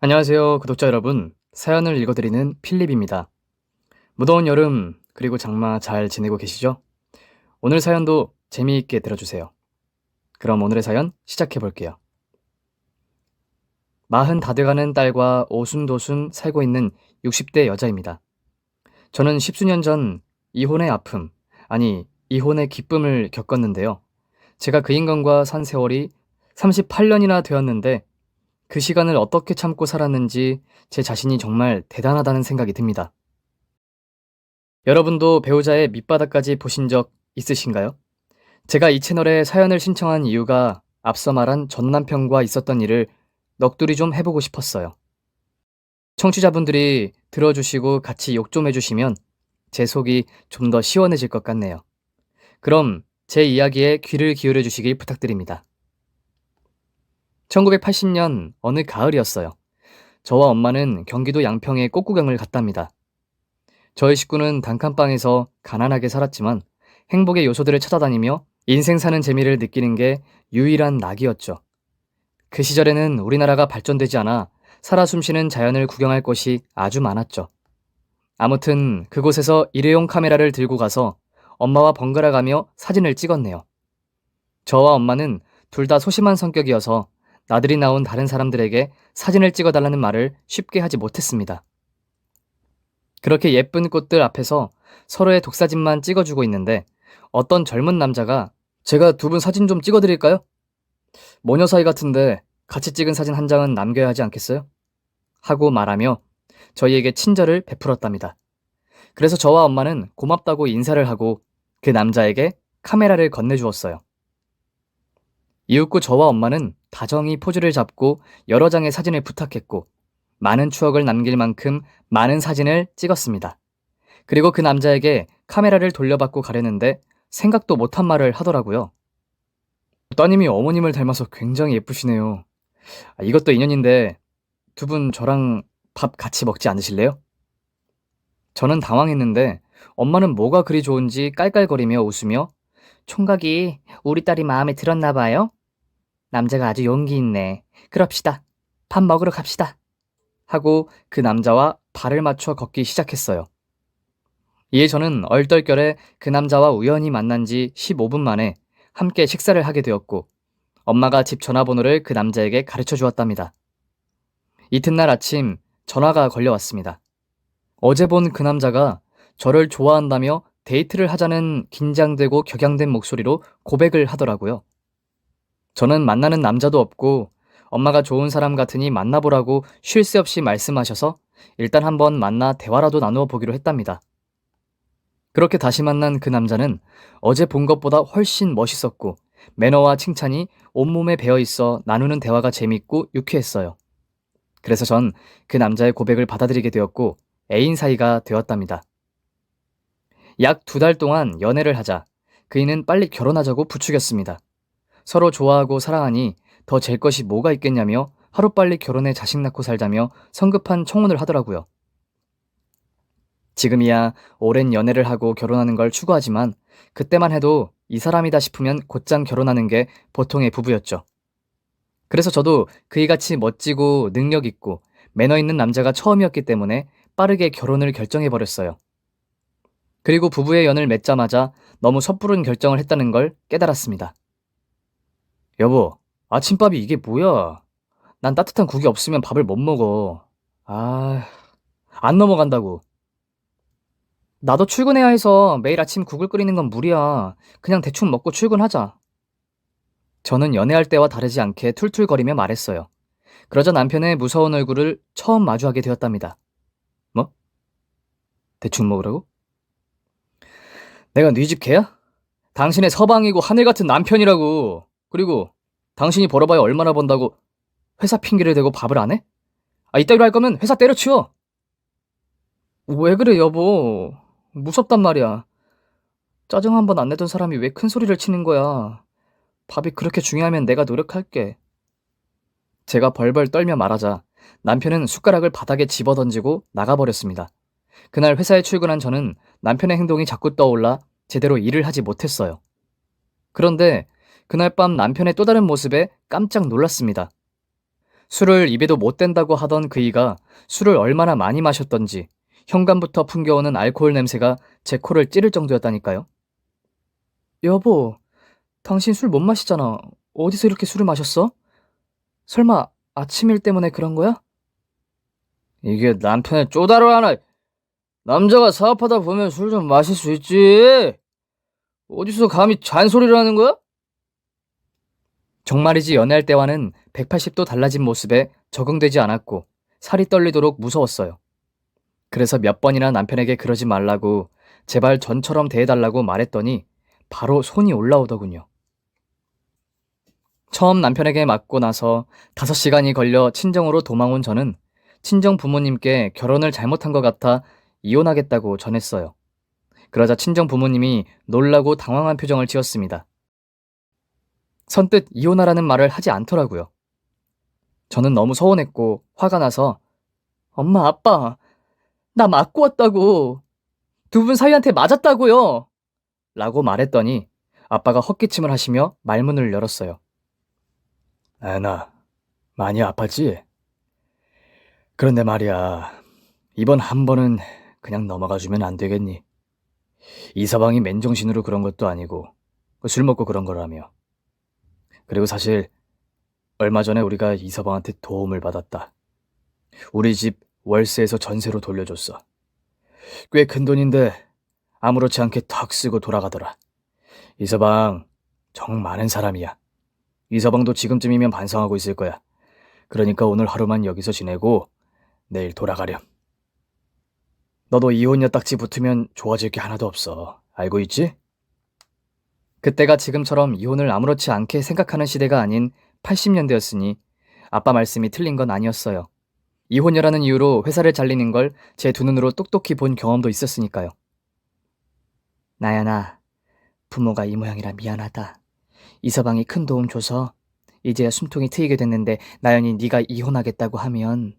안녕하세요, 구독자 여러분. 사연을 읽어드리는 필립입니다. 무더운 여름, 그리고 장마 잘 지내고 계시죠? 오늘 사연도 재미있게 들어주세요. 그럼 오늘의 사연 시작해 볼게요. 40 다 돼가는 딸과 오순도순 살고 있는 60대 여자입니다. 저는 십수년 전 이혼의 아픔, 아니, 이혼의 기쁨을 겪었는데요. 제가 그 인간과 산 세월이 38년이나 되었는데 그 시간을 어떻게 참고 살았는지 제 자신이 정말 대단하다는 생각이 듭니다. 여러분도 배우자의 밑바닥까지 보신 적 있으신가요? 제가 이 채널에 사연을 신청한 이유가 앞서 말한 전 남편과 있었던 일을 넋두리 좀 해보고 싶었어요. 청취자분들이 들어주시고 같이 욕 좀 해주시면 제 속이 좀 더 시원해질 것 같네요. 그럼 제 이야기에 귀를 기울여 주시길 부탁드립니다. 1980년 어느 가을이었어요. 저와 엄마는 경기도 양평에 꽃구경을 갔답니다. 저희 식구는 단칸방에서 가난하게 살았지만 행복의 요소들을 찾아다니며 인생 사는 재미를 느끼는 게 유일한 낙이었죠. 그 시절에는 우리나라가 발전되지 않아 살아 숨쉬는 자연을 구경할 곳이 아주 많았죠. 아무튼 그곳에서 일회용 카메라를 들고 가서 엄마와 번갈아 가며 사진을 찍었네요. 저와 엄마는 둘 다 소심한 성격이어서 나들이 나온 다른 사람들에게 사진을 찍어달라는 말을 쉽게 하지 못했습니다. 그렇게 예쁜 꽃들 앞에서 서로의 독사진만 찍어주고 있는데 어떤 젊은 남자가 제가 두 분 사진 좀 찍어드릴까요? 모녀 사이 같은데 같이 찍은 사진 한 장은 남겨야 하지 않겠어요? 하고 말하며 저희에게 친절을 베풀었답니다. 그래서 저와 엄마는 고맙다고 인사를 하고 그 남자에게 카메라를 건네주었어요. 이윽고 저와 엄마는 다정히 포즈를 잡고 여러 장의 사진을 부탁했고 많은 추억을 남길 만큼 많은 사진을 찍었습니다. 그리고 그 남자에게 카메라를 돌려받고 가려는데 생각도 못한 말을 하더라고요. 따님이 어머님을 닮아서 굉장히 예쁘시네요. 이것도 인연인데 두 분 저랑 밥 같이 먹지 않으실래요? 저는 당황했는데 엄마는 뭐가 그리 좋은지 깔깔거리며 웃으며 총각이 우리 딸이 마음에 들었나 봐요? 남자가 아주 용기 있네. 그럽시다. 밥 먹으러 갑시다. 하고 그 남자와 발을 맞춰 걷기 시작했어요. 이에 저는 얼떨결에 그 남자와 우연히 만난 지 15분 만에 함께 식사를 하게 되었고 엄마가 집 전화번호를 그 남자에게 가르쳐 주었답니다. 이튿날 아침 전화가 걸려왔습니다. 어제 본 그 남자가 저를 좋아한다며 데이트를 하자는 긴장되고 격양된 목소리로 고백을 하더라고요. 저는 만나는 남자도 없고 엄마가 좋은 사람 같으니 만나보라고 쉴 새 없이 말씀하셔서 일단 한번 만나 대화라도 나누어 보기로 했답니다. 그렇게 다시 만난 그 남자는 어제 본 것보다 훨씬 멋있었고 매너와 칭찬이 온몸에 배어 있어 나누는 대화가 재밌고 유쾌했어요. 그래서 전 그 남자의 고백을 받아들이게 되었고 애인 사이가 되었답니다. 약 2달 동안 연애를 하자 그이는 빨리 결혼하자고 부추겼습니다. 서로 좋아하고 사랑하니 더 잴 것이 뭐가 있겠냐며 하루빨리 결혼해 자식 낳고 살자며 성급한 청혼을 하더라고요. 지금이야 오랜 연애를 하고 결혼하는 걸 추구하지만 그때만 해도 이 사람이다 싶으면 곧장 결혼하는 게 보통의 부부였죠. 그래서 저도 그이 같이 멋지고 능력 있고 매너 있는 남자가 처음이었기 때문에 빠르게 결혼을 결정해버렸어요. 그리고 부부의 연을 맺자마자 너무 섣부른 결정을 했다는 걸 깨달았습니다. 여보, 아침밥이 이게 뭐야? 난 따뜻한 국이 없으면 밥을 못 먹어. 안 넘어간다고. 나도 출근해야 해서 매일 아침 국을 끓이는 건 무리야. 그냥 대충 먹고 출근하자. 저는 연애할 때와 다르지 않게 툴툴거리며 말했어요. 그러자 남편의 무서운 얼굴을 처음 마주하게 되었답니다. 뭐? 대충 먹으라고? 내가 네 집 개야? 당신의 서방이고 하늘 같은 남편이라고. 그리고 당신이 벌어봐야 얼마나 번다고 회사 핑계를 대고 밥을 안 해? 이따위로 할 거면 회사 때려치워. 왜 그래 여보. 무섭단 말이야. 짜증 한 번 안 내던 사람이 왜 큰 소리를 치는 거야. 밥이 그렇게 중요하면 내가 노력할게. 제가 벌벌 떨며 말하자 남편은 숟가락을 바닥에 집어던지고 나가버렸습니다. 그날 회사에 출근한 저는 남편의 행동이 자꾸 떠올라 제대로 일을 하지 못했어요. 그런데 그날 밤 남편의 또 다른 모습에 깜짝 놀랐습니다. 술을 입에도 못 댄다고 하던 그이가 술을 얼마나 많이 마셨던지 현관부터 풍겨오는 알코올 냄새가 제 코를 찌를 정도였다니까요. 여보, 당신 술 못 마시잖아. 어디서 이렇게 술을 마셨어? 설마 아침일 때문에 그런 거야? 이게 남편의 쪼다로 하나. 남자가 사업하다 보면 술 좀 마실 수 있지. 어디서 감히 잔소리를 하는 거야? 정말이지 연애할 때와는 180도 달라진 모습에 적응되지 않았고 살이 떨리도록 무서웠어요. 그래서 몇 번이나 남편에게 그러지 말라고 제발 전처럼 대해달라고 말했더니 바로 손이 올라오더군요. 처음 남편에게 맞고 나서 5시간이 걸려 친정으로 도망온 저는 친정 부모님께 결혼을 잘못한 것 같아 이혼하겠다고 전했어요. 그러자 친정 부모님이 놀라고 당황한 표정을 지었습니다. 선뜻 이혼하라는 말을 하지 않더라고요. 저는 너무 서운했고 화가 나서 엄마, 아빠, 나 맞고 왔다고. 두 분 사이한테 맞았다고요. 라고 말했더니 아빠가 헛기침을 하시며 말문을 열었어요. 나연아, 많이 아팠지? 그런데 말이야, 이번 한 번은 그냥 넘어가주면 안 되겠니? 이서방이 맨정신으로 그런 것도 아니고 술 먹고 그런 거라며. 그리고 사실 얼마 전에 우리가 이서방한테 도움을 받았다. 우리 집 월세에서 전세로 돌려줬어. 꽤 큰 돈인데 아무렇지 않게 턱 쓰고 돌아가더라. 이서방 정 많은 사람이야. 이서방도 지금쯤이면 반성하고 있을 거야. 그러니까 오늘 하루만 여기서 지내고 내일 돌아가렴. 너도 이혼 엿딱지 붙으면 좋아질 게 하나도 없어. 알고 있지? 그때가 지금처럼 이혼을 아무렇지 않게 생각하는 시대가 아닌 80년대였으니 아빠 말씀이 틀린 건 아니었어요. 이혼녀라는 이유로 회사를 잘리는 걸 제 두 눈으로 똑똑히 본 경험도 있었으니까요. 나연아, 부모가 이 모양이라 미안하다. 이서방이 큰 도움 줘서 이제야 숨통이 트이게 됐는데 나연이 네가 이혼하겠다고 하면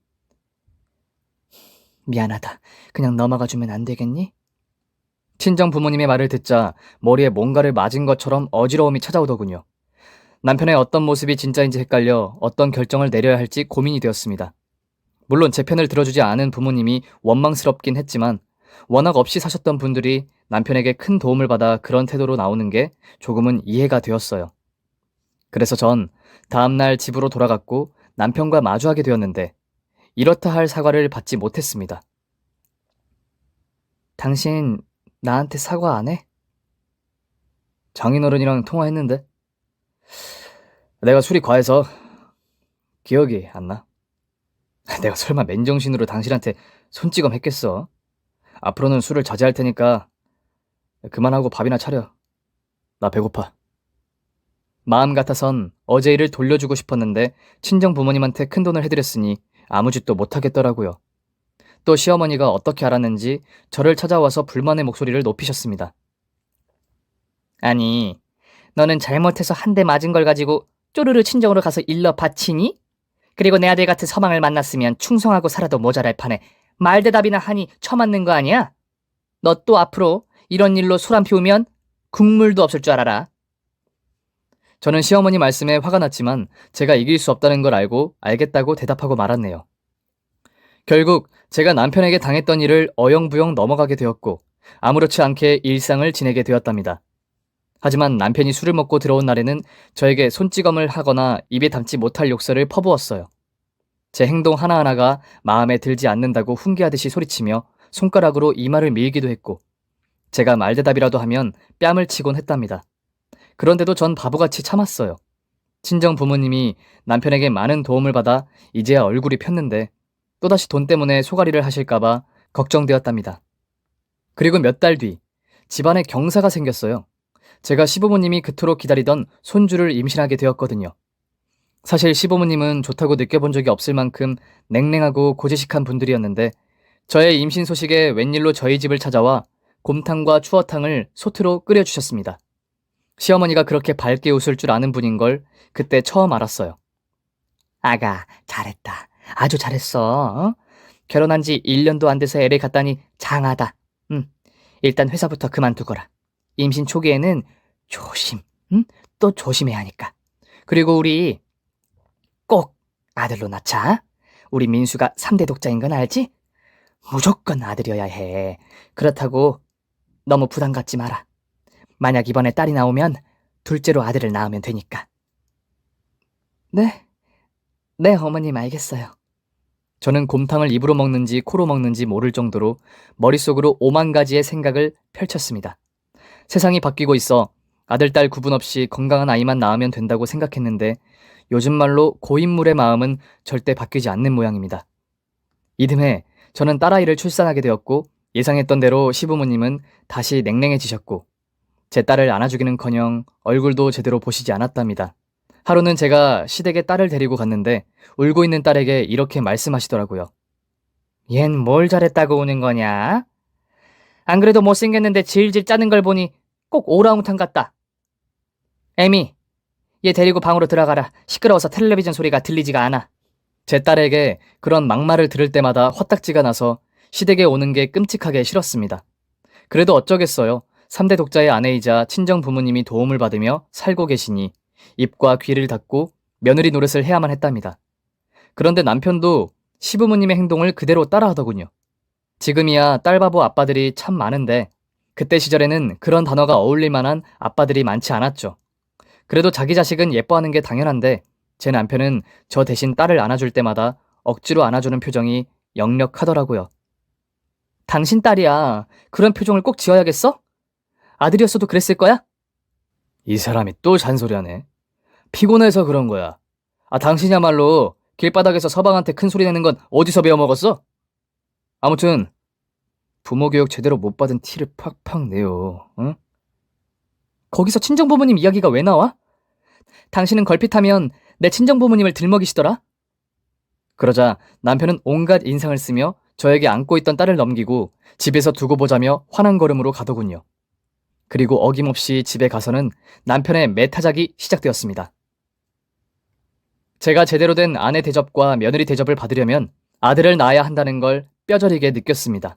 미안하다. 그냥 넘어가주면 안 되겠니? 친정 부모님의 말을 듣자 머리에 뭔가를 맞은 것처럼 어지러움이 찾아오더군요. 남편의 어떤 모습이 진짜인지 헷갈려 어떤 결정을 내려야 할지 고민이 되었습니다. 물론 제 편을 들어주지 않은 부모님이 원망스럽긴 했지만 워낙 없이 사셨던 분들이 남편에게 큰 도움을 받아 그런 태도로 나오는 게 조금은 이해가 되었어요. 그래서 전 다음날 집으로 돌아갔고 남편과 마주하게 되었는데 이렇다 할 사과를 받지 못했습니다. 당신 나한테 사과 안 해? 장인어른이랑 통화했는데 내가 술이 과해서 기억이 안 나. 내가 설마 맨정신으로 당신한테 손찌검 했겠어? 앞으로는 술을 자제할 테니까 그만하고 밥이나 차려. 나 배고파. 마음 같아선 어제 일을 돌려주고 싶었는데 친정 부모님한테 큰돈을 해드렸으니 아무 짓도 못하겠더라고요. 또 시어머니가 어떻게 알았는지 저를 찾아와서 불만의 목소리를 높이셨습니다. 아니, 너는 잘못해서 한 대 맞은 걸 가지고 쪼르르 친정으로 가서 일러 바치니? 그리고 내 아들 같은 서방을 만났으면 충성하고 살아도 모자랄 판에 말대답이나 하니 처맞는 거 아니야? 너 또 앞으로 이런 일로 술 안 피우면 국물도 없을 줄 알아라. 저는 시어머니 말씀에 화가 났지만 제가 이길 수 없다는 걸 알고 알겠다고 대답하고 말았네요. 결국 제가 남편에게 당했던 일을 어영부영 넘어가게 되었고 아무렇지 않게 일상을 지내게 되었답니다. 하지만 남편이 술을 먹고 들어온 날에는 저에게 손찌검을 하거나 입에 담지 못할 욕설을 퍼부었어요. 제 행동 하나하나가 마음에 들지 않는다고 훈계하듯이 소리치며 손가락으로 이마를 밀기도 했고 제가 말대답이라도 하면 뺨을 치곤 했답니다. 그런데도 전 바보같이 참았어요. 친정 부모님이 남편에게 많은 도움을 받아 이제야 얼굴이 폈는데 또다시 돈 때문에 소가리를 하실까봐 걱정되었답니다. 그리고 몇 달 뒤 집안에 경사가 생겼어요. 제가 시부모님이 그토록 기다리던 손주를 임신하게 되었거든요. 사실 시부모님은 좋다고 느껴본 적이 없을 만큼 냉랭하고 고지식한 분들이었는데 저의 임신 소식에 웬일로 저희 집을 찾아와 곰탕과 추어탕을 소트로 끓여주셨습니다. 시어머니가 그렇게 밝게 웃을 줄 아는 분인 걸 그때 처음 알았어요. 아가, 잘했다. 아주 잘했어. 결혼한 지 1년도 안 돼서 애를 갖다니 장하다. 일단 회사부터 그만두거라. 임신 초기에는 조심, 또 조심해야 하니까. 그리고 우리 꼭 아들로 낳자? 우리 민수가 3대 독자인 건 알지? 무조건 아들이어야 해. 그렇다고 너무 부담 갖지 마라. 만약 이번에 딸이 나오면 둘째로 아들을 낳으면 되니까. 네, 네, 어머님 알겠어요. 저는 곰탕을 입으로 먹는지 코로 먹는지 모를 정도로 머릿속으로 5만 가지의 생각을 펼쳤습니다. 세상이 바뀌고 있어 아들, 딸 구분 없이 건강한 아이만 낳으면 된다고 생각했는데 요즘 말로 고인물의 마음은 절대 바뀌지 않는 모양입니다. 이듬해 저는 딸아이를 출산하게 되었고 예상했던 대로 시부모님은 다시 냉랭해지셨고 제 딸을 안아주기는커녕 얼굴도 제대로 보시지 않았답니다. 하루는 제가 시댁에 딸을 데리고 갔는데 울고 있는 딸에게 이렇게 말씀하시더라고요. 얜 뭘 잘했다고 우는 거냐? 안 그래도 못생겼는데 질질 짜는 걸 보니 꼭 오랑우탄 같다. 에미, 얘 데리고 방으로 들어가라. 시끄러워서 텔레비전 소리가 들리지가 않아. 제 딸에게 그런 막말을 들을 때마다 화딱지가 나서 시댁에 오는 게 끔찍하게 싫었습니다. 그래도 어쩌겠어요. 3대 독자의 아내이자 친정 부모님이 도움을 받으며 살고 계시니 입과 귀를 닫고 며느리 노릇을 해야만 했답니다. 그런데 남편도 시부모님의 행동을 그대로 따라하더군요. 지금이야 딸바보 아빠들이 참 많은데 그때 시절에는 그런 단어가 어울릴 만한 아빠들이 많지 않았죠. 그래도 자기 자식은 예뻐하는 게 당연한데 제 남편은 저 대신 딸을 안아줄 때마다 억지로 안아주는 표정이 역력하더라고요. 당신 딸이야. 그런 표정을 꼭 지어야겠어? 아들이었어도 그랬을 거야? 이 사람이 또 잔소리하네. 피곤해서 그런 거야. 당신이야말로 길바닥에서 서방한테 큰 소리 내는 건 어디서 배워먹었어? 아무튼 부모 교육 제대로 못 받은 티를 팍팍 내요. 응? 거기서 친정부모님 이야기가 왜 나와? 당신은 걸핏하면 내 친정부모님을 들먹이시더라? 그러자 남편은 온갖 인상을 쓰며 저에게 안고 있던 딸을 넘기고 집에서 두고 보자며 화난 걸음으로 가더군요. 그리고 어김없이 집에 가서는 남편의 매타작이 시작되었습니다. 제가 제대로 된 아내 대접과 며느리 대접을 받으려면 아들을 낳아야 한다는 걸 뼈저리게 느꼈습니다.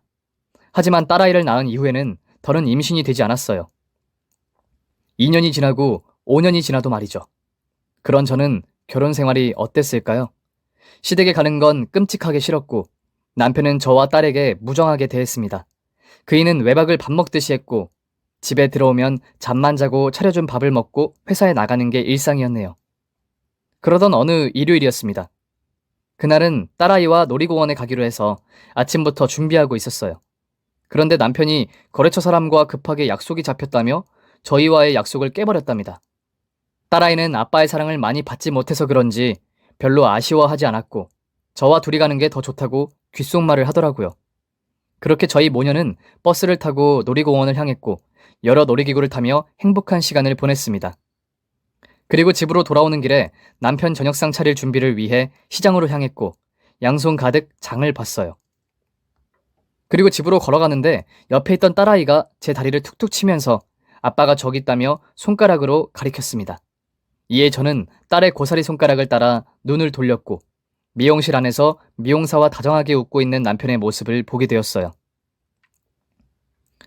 하지만 딸아이를 낳은 이후에는 더는 임신이 되지 않았어요. 2년이 지나고 5년이 지나도 말이죠. 그런 저는 결혼 생활이 어땠을까요? 시댁에 가는 건 끔찍하게 싫었고 남편은 저와 딸에게 무정하게 대했습니다. 그이는 외박을 밥 먹듯이 했고 집에 들어오면 잠만 자고 차려준 밥을 먹고 회사에 나가는 게 일상이었네요. 그러던 어느 일요일이었습니다. 그날은 딸아이와 놀이공원에 가기로 해서 아침부터 준비하고 있었어요. 그런데 남편이 거래처 사람과 급하게 약속이 잡혔다며 저희와의 약속을 깨버렸답니다. 딸아이는 아빠의 사랑을 많이 받지 못해서 그런지 별로 아쉬워하지 않았고 저와 둘이 가는 게 더 좋다고 귓속말을 하더라고요. 그렇게 저희 모녀는 버스를 타고 놀이공원을 향했고 여러 놀이기구를 타며 행복한 시간을 보냈습니다. 그리고 집으로 돌아오는 길에 남편 저녁상 차릴 준비를 위해 시장으로 향했고 양손 가득 장을 봤어요. 그리고 집으로 걸어가는데 옆에 있던 딸아이가 제 다리를 툭툭 치면서 아빠가 저기 있다며 손가락으로 가리켰습니다. 이에 저는 딸의 고사리 손가락을 따라 눈을 돌렸고 미용실 안에서 미용사와 다정하게 웃고 있는 남편의 모습을 보게 되었어요.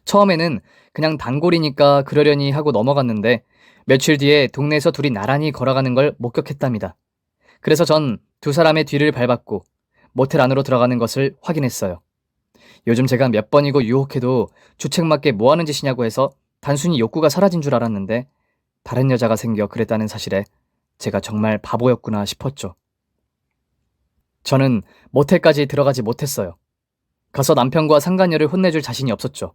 처음에는 그냥 단골이니까 그러려니 하고 넘어갔는데 며칠 뒤에 동네에서 둘이 나란히 걸어가는 걸 목격했답니다. 그래서 전 두 사람의 뒤를 밟았고 모텔 안으로 들어가는 것을 확인했어요. 요즘 제가 몇 번이고 유혹해도 주책맞게 뭐 하는 짓이냐고 해서 단순히 욕구가 사라진 줄 알았는데 다른 여자가 생겨 그랬다는 사실에 제가 정말 바보였구나 싶었죠. 저는 모텔까지 들어가지 못했어요. 가서 남편과 상간녀를 혼내줄 자신이 없었죠.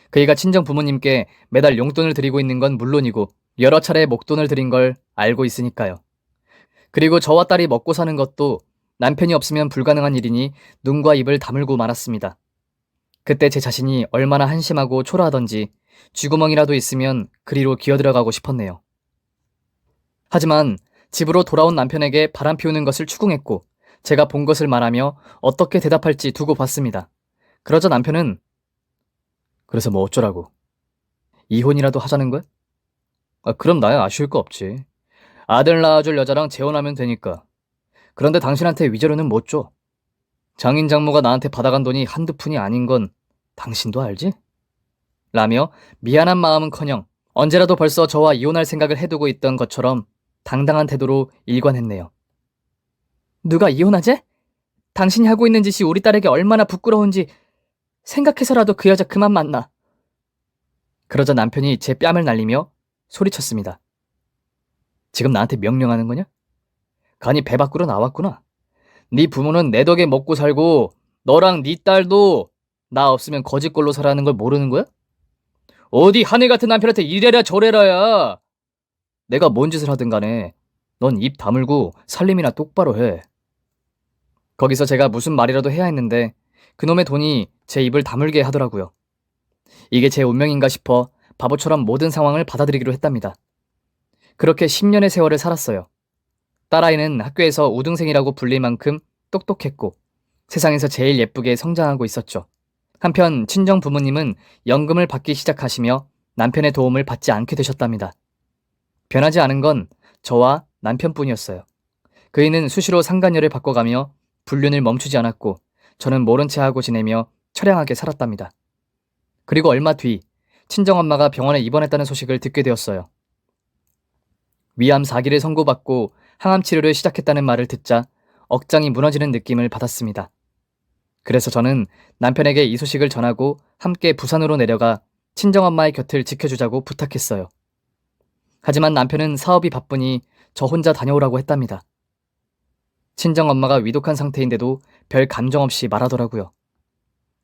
그이가 친정 부모님께 매달 용돈을 드리고 있는 건 물론이고 여러 차례 목돈을 드린 걸 알고 있으니까요. 그리고 저와 딸이 먹고 사는 것도 남편이 없으면 불가능한 일이니 눈과 입을 다물고 말았습니다. 그때 제 자신이 얼마나 한심하고 초라하던지 쥐구멍이라도 있으면 그리로 기어들어가고 싶었네요. 하지만 집으로 돌아온 남편에게 바람 피우는 것을 추궁했고 제가 본 것을 말하며 어떻게 대답할지 두고 봤습니다. 그러자 남편은 그래서 뭐 어쩌라고? 이혼이라도 하자는 거야? 그럼 나야 아쉬울 거 없지. 아들 낳아줄 여자랑 재혼하면 되니까. 그런데 당신한테 위자료는 못 줘. 장인 장모가 나한테 받아간 돈이 한두 푼이 아닌 건 당신도 알지? 라며 미안한 마음은커녕 언제라도 벌써 저와 이혼할 생각을 해두고 있던 것처럼 당당한 태도로 일관했네요. 누가 이혼하재? 당신이 하고 있는 짓이 우리 딸에게 얼마나 부끄러운지 생각해서라도 그 여자 그만 만나. 그러자 남편이 제 뺨을 날리며 소리쳤습니다. 지금 나한테 명령하는 거냐? 간이 배 밖으로 나왔구나. 네 부모는 내 덕에 먹고 살고 너랑 네 딸도 나 없으면 거지꼴로 살아가는 걸 모르는 거야? 어디 하늘 같은 남편한테 이래라 저래라야. 내가 뭔 짓을 하든 간에 넌 입 다물고 살림이나 똑바로 해. 거기서 제가 무슨 말이라도 해야 했는데 그놈의 돈이 제 입을 다물게 하더라고요. 이게 제 운명인가 싶어 바보처럼 모든 상황을 받아들이기로 했답니다. 그렇게 10년의 세월을 살았어요. 딸아이는 학교에서 우등생이라고 불릴 만큼 똑똑했고 세상에서 제일 예쁘게 성장하고 있었죠. 한편 친정 부모님은 연금을 받기 시작하시며 남편의 도움을 받지 않게 되셨답니다. 변하지 않은 건 저와 남편뿐이었어요. 그이는 수시로 상간녀를 바꿔가며 불륜을 멈추지 않았고 저는 모른 채 하고 지내며 처량하게 살았답니다. 그리고 얼마 뒤 친정엄마가 병원에 입원했다는 소식을 듣게 되었어요. 위암 4기를 선고받고 항암 치료를 시작했다는 말을 듣자 억장이 무너지는 느낌을 받았습니다. 그래서 저는 남편에게 이 소식을 전하고 함께 부산으로 내려가 친정엄마의 곁을 지켜주자고 부탁했어요. 하지만 남편은 사업이 바쁘니 저 혼자 다녀오라고 했답니다. 친정엄마가 위독한 상태인데도 별 감정 없이 말하더라고요.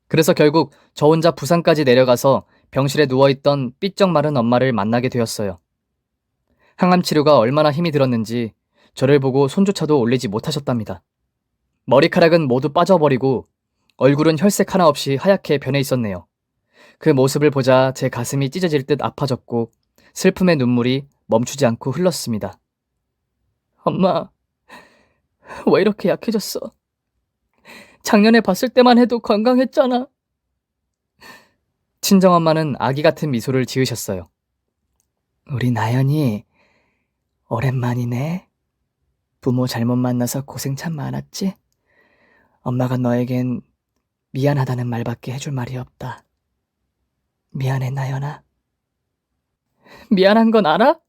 그래서 결국 저 혼자 부산까지 내려가서 병실에 누워있던 삐쩍 마른 엄마를 만나게 되었어요. 항암 치료가 얼마나 힘이 들었는지 저를 보고 손조차도 올리지 못하셨답니다. 머리카락은 모두 빠져버리고 얼굴은 혈색 하나 없이 하얗게 변해 있었네요. 그 모습을 보자 제 가슴이 찢어질 듯 아파졌고 슬픔의 눈물이 멈추지 않고 흘렀습니다. 엄마, 왜 이렇게 약해졌어? 작년에 봤을 때만 해도 건강했잖아. 친정엄마는 아기 같은 미소를 지으셨어요. 우리 나연이 오랜만이네. 부모 잘못 만나서 고생 참 많았지? 엄마가 너에겐 미안하다는 말밖에 해줄 말이 없다. 미안해, 나연아. 미안한 건 알아?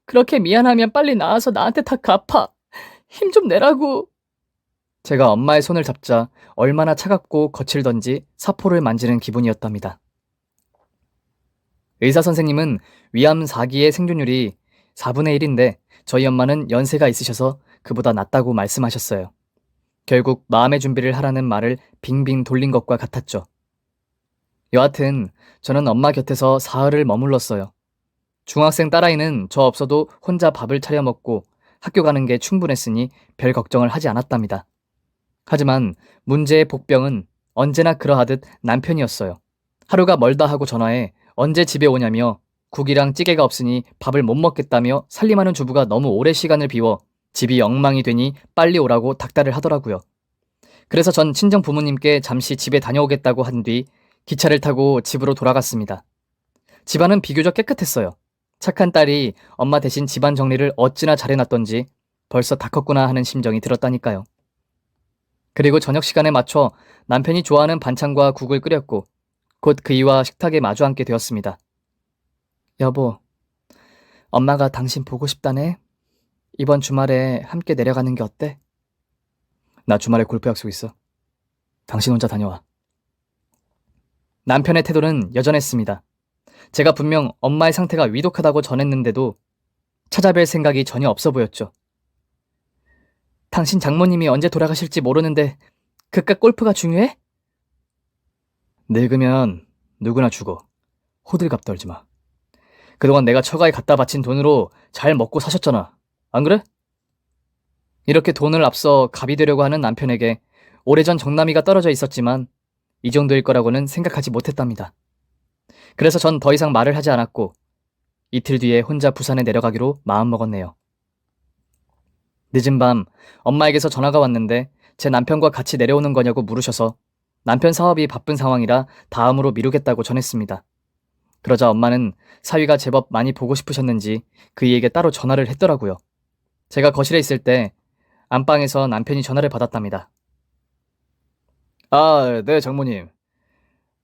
그렇게 미안하면 빨리 나와서 나한테 다 갚아. 힘 좀 내라고. 제가 엄마의 손을 잡자 얼마나 차갑고 거칠던지 사포를 만지는 기분이었답니다. 의사 선생님은 위암 4기의 생존율이 4분의 1인데 저희 엄마는 연세가 있으셔서 그보다 낫다고 말씀하셨어요. 결국 마음의 준비를 하라는 말을 빙빙 돌린 것과 같았죠. 여하튼 저는 엄마 곁에서 사흘을 머물렀어요. 중학생 딸아이는 저 없어도 혼자 밥을 차려 먹고 학교 가는 게 충분했으니 별 걱정을 하지 않았답니다. 하지만 문제의 복병은 언제나 그러하듯 남편이었어요. 하루가 멀다 하고 전화해 언제 집에 오냐며 국이랑 찌개가 없으니 밥을 못 먹겠다며 살림하는 주부가 너무 오래 시간을 비워 집이 엉망이 되니 빨리 오라고 닥달을 하더라고요. 그래서 전 친정 부모님께 잠시 집에 다녀오겠다고 한 뒤 기차를 타고 집으로 돌아갔습니다. 집안은 비교적 깨끗했어요. 착한 딸이 엄마 대신 집안 정리를 어찌나 잘해놨던지 벌써 다 컸구나 하는 심정이 들었다니까요. 그리고 저녁 시간에 맞춰 남편이 좋아하는 반찬과 국을 끓였고 곧 그이와 식탁에 마주 앉게 되었습니다. 여보, 엄마가 당신 보고 싶다네. 이번 주말에 함께 내려가는 게 어때? 나 주말에 골프 약속 있어. 당신 혼자 다녀와. 남편의 태도는 여전했습니다. 제가 분명 엄마의 상태가 위독하다고 전했는데도 찾아뵐 생각이 전혀 없어 보였죠. 당신 장모님이 언제 돌아가실지 모르는데 그깟 골프가 중요해? 늙으면 누구나 죽어. 호들갑 떨지 마. 그동안 내가 처가에 갖다 바친 돈으로 잘 먹고 사셨잖아. 안 그래? 이렇게 돈을 앞서 갑이 되려고 하는 남편에게 오래전 정남이가 떨어져 있었지만 이 정도일 거라고는 생각하지 못했답니다. 그래서 전 더 이상 말을 하지 않았고 이틀 뒤에 혼자 부산에 내려가기로 마음먹었네요. 늦은 밤 엄마에게서 전화가 왔는데 제 남편과 같이 내려오는 거냐고 물으셔서 남편 사업이 바쁜 상황이라 다음으로 미루겠다고 전했습니다. 그러자 엄마는 사위가 제법 많이 보고 싶으셨는지 그이에게 따로 전화를 했더라고요. 제가 거실에 있을 때 안방에서 남편이 전화를 받았답니다. 아, 네, 장모님.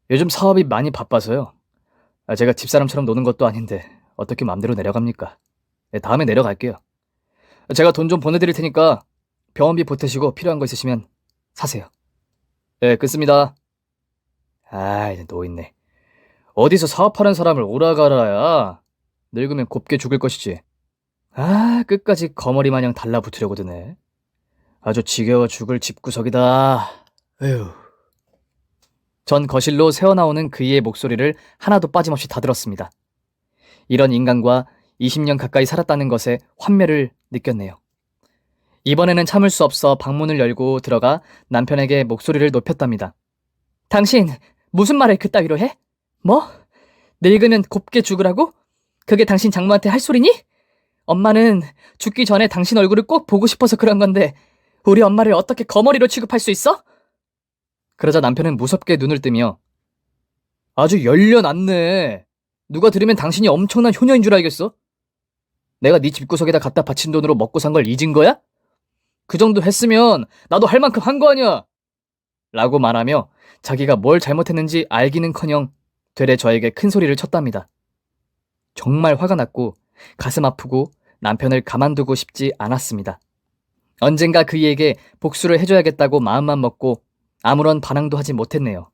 요즘 사업이 많이 바빠서요. 제가 집사람처럼 노는 것도 아닌데 어떻게 맘대로 내려갑니까? 네, 다음에 내려갈게요. 제가 돈 좀 보내드릴 테니까 병원비 보태시고 필요한 거 있으시면 사세요. 네, 끊습니다. 이제 노있네. 어디서 사업하는 사람을 오라가라야. 늙으면 곱게 죽을 것이지. 끝까지 거머리 마냥 달라붙으려고 드네. 아주 지겨워 죽을 집구석이다. 에휴. 전 거실로 새어나오는 그이의 목소리를 하나도 빠짐없이 다 들었습니다. 이런 인간과 20년 가까이 살았다는 것에 환멸을 느꼈네요. 이번에는 참을 수 없어 방문을 열고 들어가 남편에게 목소리를 높였답니다. 당신 무슨 말을 그따위로 해? 뭐? 늙으면 곱게 죽으라고? 그게 당신 장모한테 할 소리니? 엄마는 죽기 전에 당신 얼굴을 꼭 보고 싶어서 그런 건데 우리 엄마를 어떻게 거머리로 취급할 수 있어? 그러자 남편은 무섭게 눈을 뜨며 아주 열려놨네. 누가 들으면 당신이 엄청난 효녀인 줄 알겠어? 내가 네 집구석에다 갖다 바친 돈으로 먹고 산 걸 잊은 거야? 그 정도 했으면 나도 할 만큼 한 거 아니야? 라고 말하며 자기가 뭘 잘못했는지 알기는커녕 되레 저에게 큰 소리를 쳤답니다. 정말 화가 났고 가슴 아프고 남편을 가만두고 싶지 않았습니다. 언젠가 그이에게 복수를 해줘야겠다고 마음만 먹고 아무런 반항도 하지 못했네요.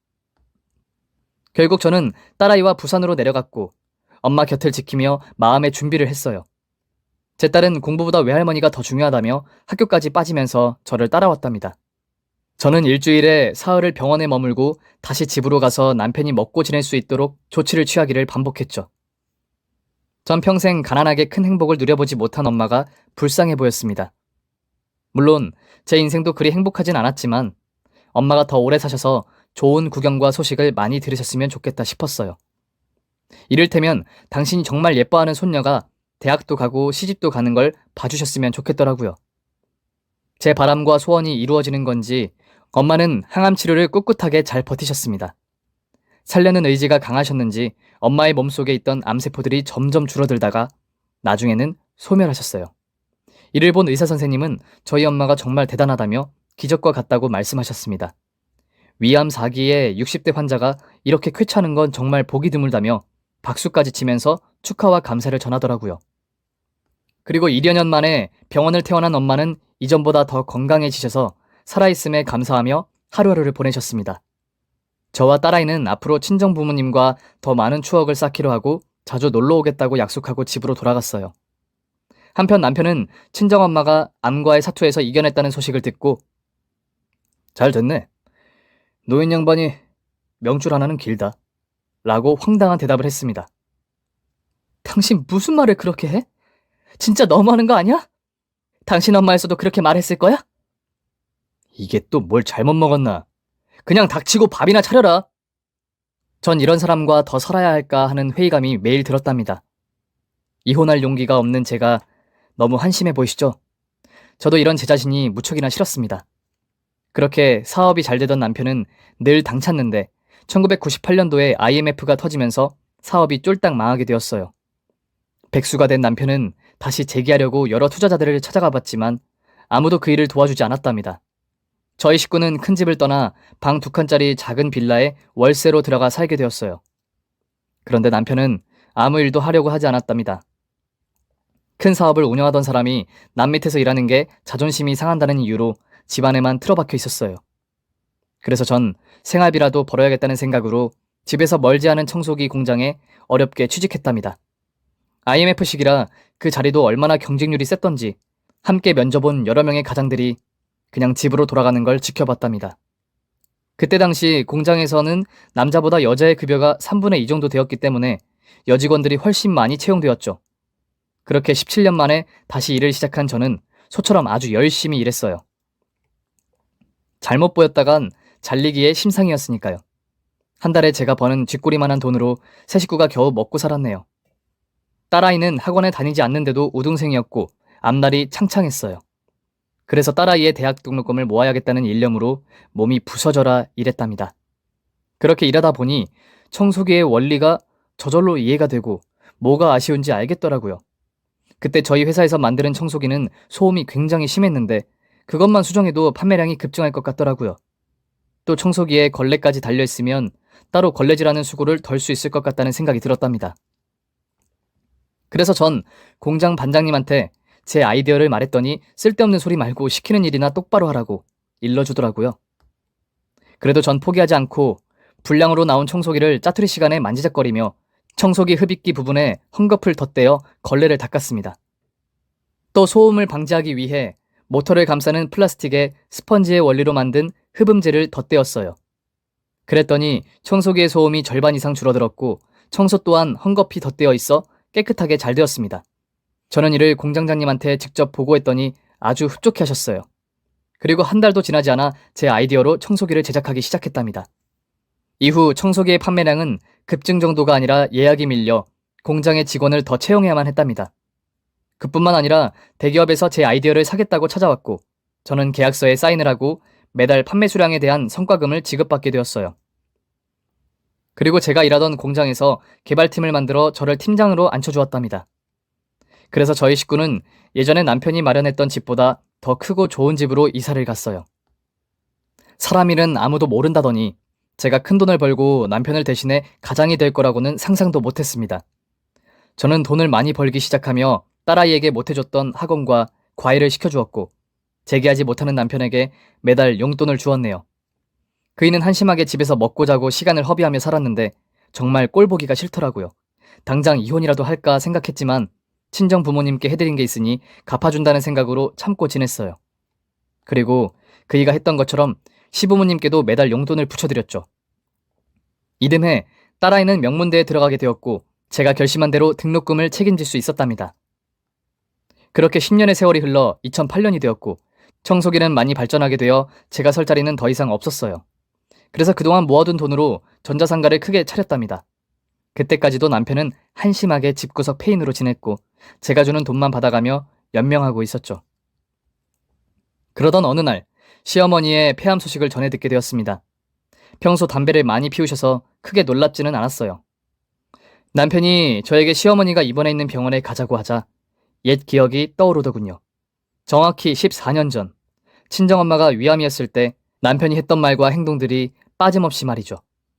결국 저는 딸아이와 부산으로 내려갔고 엄마 곁을 지키며 마음의 준비를 했어요. 제 딸은 공부보다 외할머니가 더 중요하다며 학교까지 빠지면서 저를 따라왔답니다. 저는 일주일에 사흘을 병원에 머물고 다시 집으로 가서 남편이 먹고 지낼 수 있도록 조치를 취하기를 반복했죠. 전 평생 가난하게 큰 행복을 누려보지 못한 엄마가 불쌍해 보였습니다. 물론 제 인생도 그리 행복하진 않았지만 엄마가 더 오래 사셔서 좋은 구경과 소식을 많이 들으셨으면 좋겠다 싶었어요. 이를테면 당신이 정말 예뻐하는 손녀가 대학도 가고 시집도 가는 걸 봐주셨으면 좋겠더라고요. 제 바람과 소원이 이루어지는 건지 엄마는 항암 치료를 꿋꿋하게 잘 버티셨습니다. 살려는 의지가 강하셨는지 엄마의 몸속에 있던 암세포들이 점점 줄어들다가 나중에는 소멸하셨어요. 이를 본 의사 선생님은 저희 엄마가 정말 대단하다며 기적과 같다고 말씀하셨습니다. 위암 4기의 60대 환자가 이렇게 쾌차는 건 정말 보기 드물다며 박수까지 치면서 축하와 감사를 전하더라고요. 그리고 1여 년 만에 병원을 퇴원한 엄마는 이전보다 더 건강해지셔서 살아있음에 감사하며 하루하루를 보내셨습니다. 저와 딸아이는 앞으로 친정 부모님과 더 많은 추억을 쌓기로 하고 자주 놀러 오겠다고 약속하고 집으로 돌아갔어요. 한편 남편은 친정엄마가 암과의 사투에서 이겨냈다는 소식을 듣고 잘 됐네. 노인 양반이 명줄 하나는 길다. 라고 황당한 대답을 했습니다. 당신 무슨 말을 그렇게 해? 진짜 너무하는 거 아니야? 당신 엄마에서도 그렇게 말했을 거야? 이게 또 뭘 잘못 먹었나? 그냥 닥치고 밥이나 차려라. 전 이런 사람과 더 살아야 할까 하는 회의감이 매일 들었답니다. 이혼할 용기가 없는 제가 너무 한심해 보이시죠? 저도 이런 제 자신이 무척이나 싫었습니다. 그렇게 사업이 잘 되던 남편은 늘 당찼는데 1998년도에 IMF가 터지면서 사업이 쫄딱 망하게 되었어요. 백수가 된 남편은 다시 재기하려고 여러 투자자들을 찾아가 봤지만 아무도 그 일을 도와주지 않았답니다. 저희 식구는 큰 집을 떠나 방 2칸짜리 작은 빌라에 월세로 들어가 살게 되었어요. 그런데 남편은 아무 일도 하려고 하지 않았답니다. 큰 사업을 운영하던 사람이 남 밑에서 일하는 게 자존심이 상한다는 이유로 집안에만 틀어박혀 있었어요. 그래서 전 생활비라도 벌어야겠다는 생각으로 집에서 멀지 않은 청소기 공장에 어렵게 취직했답니다. IMF 시기라 그 자리도 얼마나 경쟁률이 셌던지 함께 면접 온 여러 명의 가장들이 그냥 집으로 돌아가는 걸 지켜봤답니다. 그때 당시 공장에서는 남자보다 여자의 급여가 3분의 2 정도 되었기 때문에 여직원들이 훨씬 많이 채용되었죠. 그렇게 17년 만에 다시 일을 시작한 저는 소처럼 아주 열심히 일했어요. 잘못 보였다간 잘리기에 심상이었으니까요. 한 달에 제가 버는 쥐꼬리만한 돈으로 세 식구가 겨우 먹고 살았네요. 딸아이는 학원에 다니지 않는데도 우등생이었고 앞날이 창창했어요. 그래서 딸아이의 대학 등록금을 모아야겠다는 일념으로 몸이 부서져라 일했답니다. 그렇게 일하다 보니 청소기의 원리가 저절로 이해가 되고 뭐가 아쉬운지 알겠더라고요. 그때 저희 회사에서 만드는 청소기는 소음이 굉장히 심했는데 그것만 수정해도 판매량이 급증할 것 같더라고요. 또 청소기에 걸레까지 달려있으면 따로 걸레질하는 수고를 덜 수 있을 것 같다는 생각이 들었답니다. 그래서 전 공장 반장님한테 제 아이디어를 말했더니 쓸데없는 소리 말고 시키는 일이나 똑바로 하라고 일러주더라고요. 그래도 전 포기하지 않고 불량으로 나온 청소기를 짜투리 시간에 만지작거리며 청소기 흡입기 부분에 헝겊을 덧대어 걸레를 닦았습니다. 또 소음을 방지하기 위해 모터를 감싸는 플라스틱에 스펀지의 원리로 만든 흡음재를 덧대었어요. 그랬더니 청소기의 소음이 절반 이상 줄어들었고 청소 또한 헝겊이 덧대어 있어 깨끗하게 잘 되었습니다. 저는 이를 공장장님한테 직접 보고했더니 아주 흡족해 하셨어요. 그리고 한 달도 지나지 않아 제 아이디어로 청소기를 제작하기 시작했답니다. 이후 청소기의 판매량은 급증 정도가 아니라 예약이 밀려 공장의 직원을 더 채용해야만 했답니다. 그뿐만 아니라 대기업에서 제 아이디어를 사겠다고 찾아왔고 저는 계약서에 사인을 하고 매달 판매 수량에 대한 성과금을 지급받게 되었어요. 그리고 제가 일하던 공장에서 개발팀을 만들어 저를 팀장으로 앉혀주었답니다. 그래서 저희 식구는 예전에 남편이 마련했던 집보다 더 크고 좋은 집으로 이사를 갔어요. 사람 일은 아무도 모른다더니 제가 큰돈을 벌고 남편을 대신해 가장이 될 거라고는 상상도 못했습니다. 저는 돈을 많이 벌기 시작하며 딸아이에게 못해줬던 학원과 과외를 시켜주었고 재기하지 못하는 남편에게 매달 용돈을 주었네요. 그이는 한심하게 집에서 먹고 자고 시간을 허비하며 살았는데 정말 꼴보기가 싫더라고요. 당장 이혼이라도 할까 생각했지만 친정 부모님께 해드린 게 있으니 갚아준다는 생각으로 참고 지냈어요. 그리고 그이가 했던 것처럼 시부모님께도 매달 용돈을 붙여드렸죠. 이듬해 딸아이는 명문대에 들어가게 되었고 제가 결심한 대로 등록금을 책임질 수 있었답니다. 그렇게 10년의 세월이 흘러 2008년이 되었고 청소기는 많이 발전하게 되어 제가 설 자리는 더 이상 없었어요. 그래서 그동안 모아둔 돈으로 전자상가를 크게 차렸답니다. 그때까지도 남편은 한심하게 집구석 페인으로 지냈고 제가 주는 돈만 받아가며 연명하고 있었죠. 그러던 어느 날 시어머니의 폐암 소식을 전해 듣게 되었습니다. 평소 담배를 많이 피우셔서 크게 놀랍지는 않았어요. 남편이 저에게 시어머니가 입원해 있는 병원에 가자고 하자 옛 기억이 떠오르더군요. 정확히 14년 전 친정엄마가 위암이었을 때 남편이 했던 말과 행동들이 빠짐없이 말이죠.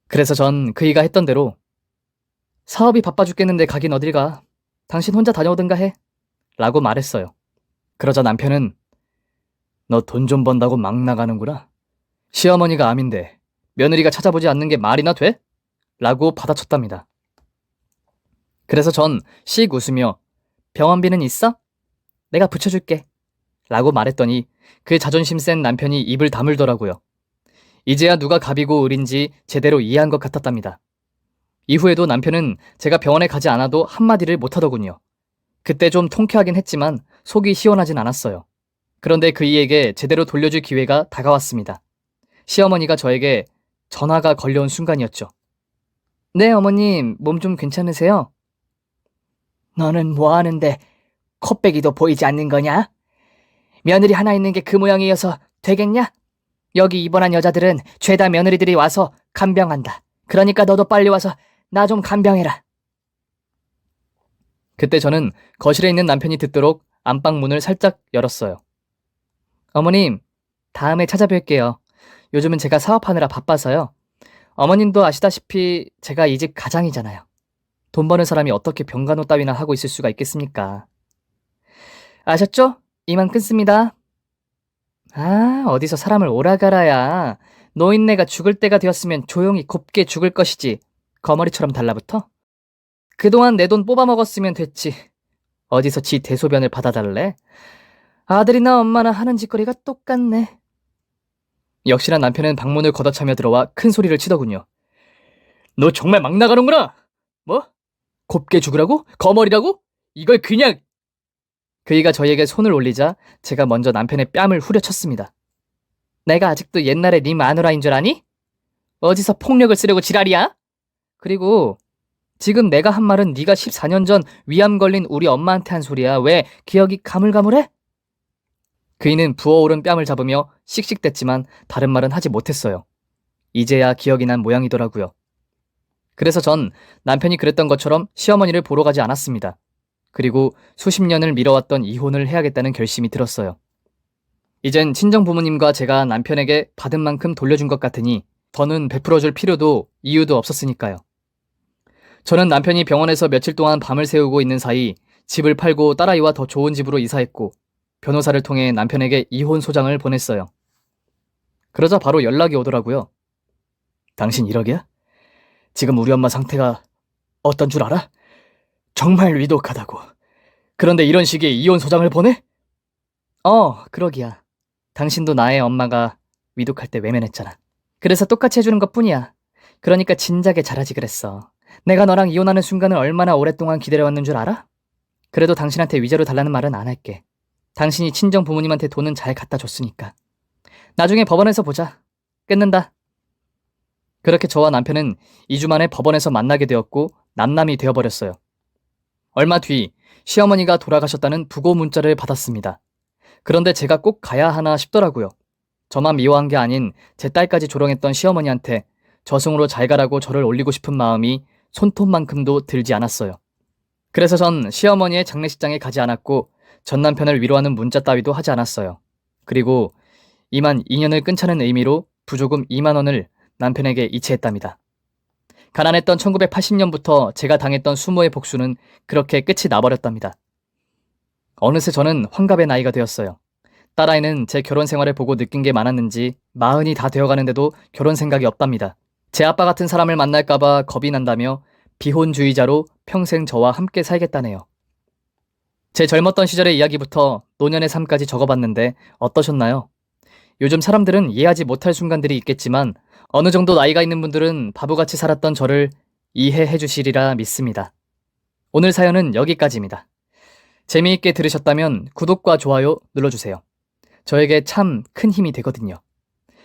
그래서 전 그이가 했던 대로 사업이 바빠 죽겠는데 가긴 어딜 가. 당신 혼자 다녀오든가 해. 라고 말했어요. 그러자 남편은 너 돈 좀 번다고 막 나가는구나. 시어머니가 암인데 며느리가 찾아보지 않는 게 말이나 돼? 라고 받아쳤답니다. 그래서 전 씩 웃으며 병원비는 있어? 내가 붙여줄게. 라고 말했더니 그 자존심 센 남편이 입을 다물더라고요. 이제야 누가 갑이고 을인지 제대로 이해한 것 같았답니다. 이후에도 남편은 제가 병원에 가지 않아도 한마디를 못하더군요. 그때 좀 통쾌하긴 했지만 속이 시원하진 않았어요. 그런데 그이에게 제대로 돌려줄 기회가 다가왔습니다. 시어머니가 저에게 전화가 걸려온 순간이었죠. 네, 어머님, 몸 좀 괜찮으세요? 너는 뭐 하는데 코빼기도 보이지 않는 거냐? 며느리 하나 있는 게 그 모양이어서 되겠냐? 여기 입원한 여자들은 죄다 며느리들이 와서 간병한다. 그러니까 너도 빨리 와서 나 좀 간병해라. 그때 저는 거실에 있는 남편이 듣도록 안방 문을 살짝 열었어요. 어머님, 다음에 찾아뵐게요. 요즘은 제가 사업하느라 바빠서요. 어머님도 아시다시피 제가 이 집 가장이잖아요. 돈 버는 사람이 어떻게 병간호 따위나 하고 있을 수가 있겠습니까? 아셨죠? 이만 끊습니다. 아, 어디서 사람을 오라가라야. 노인네가 죽을 때가 되었으면 조용히 곱게 죽을 것이지. 거머리처럼 달라붙어? 그동안 내 돈 뽑아먹었으면 됐지. 어디서 지 대소변을 받아달래? 아들이나 엄마나 하는 짓거리가 똑같네. 역시나 남편은 방문을 걷어차며 들어와 큰 소리를 치더군요. 너 정말 막 나가는구나! 뭐? 곱게 죽으라고? 거머리라고? 이걸 그냥... 그이가 저희에게 손을 올리자 제가 먼저 남편의 뺨을 후려쳤습니다. 내가 아직도 옛날에 네 마누라인 줄 아니? 어디서 폭력을 쓰려고 지랄이야? 그리고 지금 내가 한 말은 네가 14년 전 위암 걸린 우리 엄마한테 한 소리야. 왜 기억이 가물가물해? 그이는 부어오른 뺨을 잡으며 씩씩댔지만 다른 말은 하지 못했어요. 이제야 기억이 난 모양이더라고요. 그래서 전 남편이 그랬던 것처럼 시어머니를 보러 가지 않았습니다. 그리고 수십 년을 미뤄왔던 이혼을 해야겠다는 결심이 들었어요. 이젠 친정 부모님과 제가 남편에게 받은 만큼 돌려준 것 같으니 더는 베풀어줄 필요도 이유도 없었으니까요. 저는 남편이 병원에서 며칠 동안 밤을 새우고 있는 사이 집을 팔고 딸아이와 더 좋은 집으로 이사했고 변호사를 통해 남편에게 이혼 소장을 보냈어요. 그러자 바로 연락이 오더라고요. 당신 1억이야? 지금 우리 엄마 상태가 어떤 줄 알아? 정말 위독하다고. 그런데 이런 시기에 이혼 소장을 보내? 그러기야. 당신도 나의 엄마가 위독할 때 외면했잖아. 그래서 똑같이 해주는 것뿐이야. 그러니까 진작에 잘하지 그랬어. 내가 너랑 이혼하는 순간을 얼마나 오랫동안 기다려왔는 줄 알아? 그래도 당신한테 위자료 달라는 말은 안 할게. 당신이 친정 부모님한테 돈은 잘 갖다 줬으니까. 나중에 법원에서 보자. 끊는다. 그렇게 저와 남편은 2주 만에 법원에서 만나게 되었고 남남이 되어버렸어요. 얼마 뒤 시어머니가 돌아가셨다는 부고 문자를 받았습니다. 그런데 제가 꼭 가야 하나 싶더라고요. 저만 미워한 게 아닌 제 딸까지 조롱했던 시어머니한테 저승으로 잘 가라고 저를 올리고 싶은 마음이 손톱만큼도 들지 않았어요. 그래서 전 시어머니의 장례식장에 가지 않았고 전 남편을 위로하는 문자 따위도 하지 않았어요. 그리고 이만 인연을 끊자는 의미로 부조금 2만 원을 남편에게 이체했답니다. 가난했던 1980년부터 제가 당했던 수모의 복수는 그렇게 끝이 나버렸답니다. 어느새 저는 환갑의 나이가 되었어요. 딸아이는 제 결혼 생활을 보고 느낀 게 많았는지 40이 다 되어가는데도 결혼 생각이 없답니다. 제 아빠 같은 사람을 만날까봐 겁이 난다며 비혼주의자로 평생 저와 함께 살겠다네요. 제 젊었던 시절의 이야기부터 노년의 삶까지 적어봤는데 어떠셨나요? 요즘 사람들은 이해하지 못할 순간들이 있겠지만 어느 정도 나이가 있는 분들은 바보같이 살았던 저를 이해해 주시리라 믿습니다. 오늘 사연은 여기까지입니다. 재미있게 들으셨다면 구독과 좋아요 눌러주세요. 저에게 참 큰 힘이 되거든요.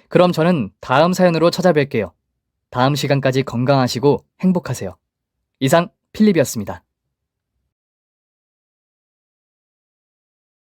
그럼 저는 다음 사연으로 찾아뵐게요. 다음 시간까지 건강하시고 행복하세요. 이상 필립이었습니다.